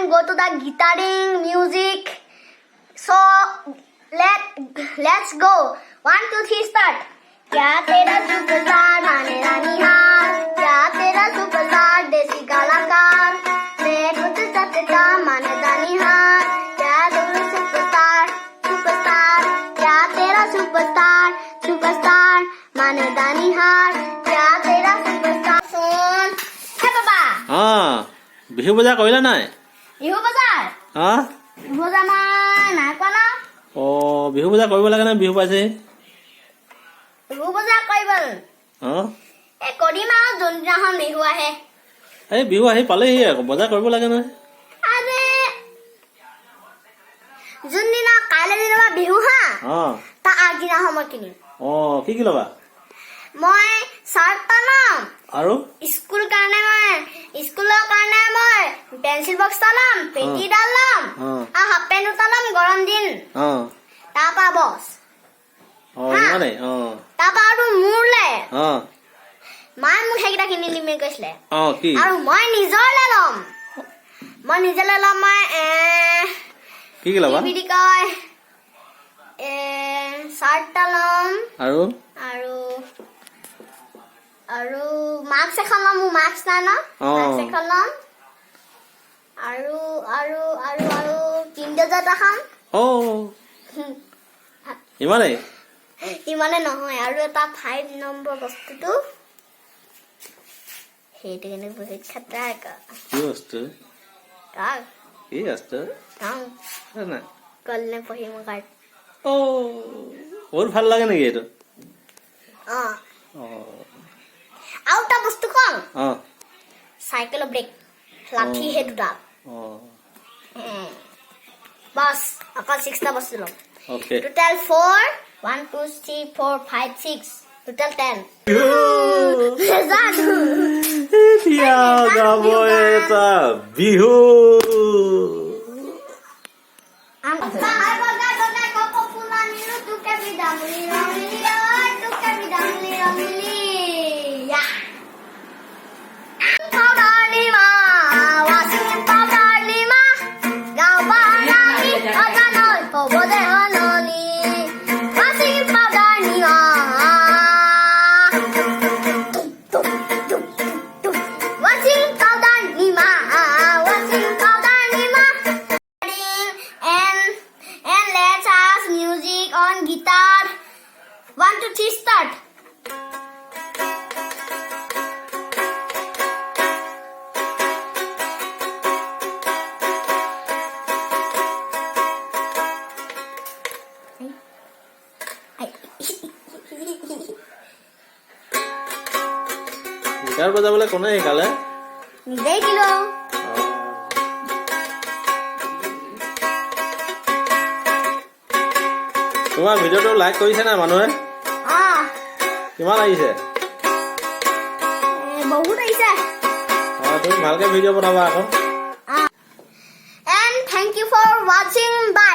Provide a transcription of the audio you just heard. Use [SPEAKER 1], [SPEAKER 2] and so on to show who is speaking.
[SPEAKER 1] go to the guitaring music. So let's go. 1, 2, 3 start. क्या तेरा superstar माने रानी हार क्या तेरा सुपरस्टार देसी कलाकार मैं खुद सत्ता माने रानी हार क्या तेरा सुपरस्टार क्या तेरा सुपरस्टार माने रानी हार क्या तेरा सुपरस्टार सुन हे बाबा
[SPEAKER 2] বিহু বজাৰ কৰিলা নাই
[SPEAKER 1] বিহু বজাৰ বিহু বজাৰ নাই কৰা না
[SPEAKER 2] বিহু বজাৰ কৰিব লাগে না বিহু পাইছে
[SPEAKER 1] বিহু বজাৰ কৰিবল কৰিম আৰু যোনদিনাখন বিহু আহে
[SPEAKER 2] এই বিহু আহি পালেহি আকৌ বজাৰ কৰিব লাগে নহয়
[SPEAKER 1] আৰে যোনদিনা কাইলৈ দিনা বিহু হা তাৰ আগদিনা সময় কিনিম
[SPEAKER 2] কি ল'বা
[SPEAKER 1] মই চাৰ্ট পালাম
[SPEAKER 2] আৰু
[SPEAKER 1] স্কুলৰ কাৰণে মই পেন্সিল বক্স তালাম পেটি ডালাম আৰু হাফ পেন্ট উতালাম গৰম দিন তাৰপা বস
[SPEAKER 2] মানে
[SPEAKER 1] তাৰপা আৰু মোৰলে মায়ে মোক সেইকেইটা কিনি দিম কৈছিলে আৰু মই নিজৰলে ল'ম মই
[SPEAKER 2] কি ল'বা
[SPEAKER 1] বুলি কয় চাৰ্ট ল'ম আৰু মাস্ক এখন ল'ম মোৰ মাস্ক নাই ন মাস্ক এখন ল'ম আৰু কিণ্ডাৰ খাম ইমানে নহয় আৰু এটা 5 নম্বৰ বস্তুটো সেইটো কিন্তু বহুত খতৰনাক
[SPEAKER 2] কি বস্তু
[SPEAKER 1] কলনে পঢ়িম কাৰ্ড
[SPEAKER 2] বহুত ভাল লাগে নেকি এইটো
[SPEAKER 1] আৰু এটা বস্তু কম চাইকেলৰ ব্ৰেক লাঠি সেই দুটা বাস অকল 6টা বস্তু ল'ম total 4 1 2 3 4 5 6 total 10
[SPEAKER 2] Bihu
[SPEAKER 1] guitar 1 2 3 start
[SPEAKER 2] guitar বজাবলৈ কোনে শিকালে
[SPEAKER 1] নিজেই দিলো
[SPEAKER 2] তোমাৰ ভিডিঅ'টো লাইক কৰিছে না মানুহে কিমান আহিছে
[SPEAKER 1] বহুত আহিছে
[SPEAKER 2] তুমি ভালকে ভিডিঅ' বনাবা আকৌ
[SPEAKER 1] and thank you for watching bye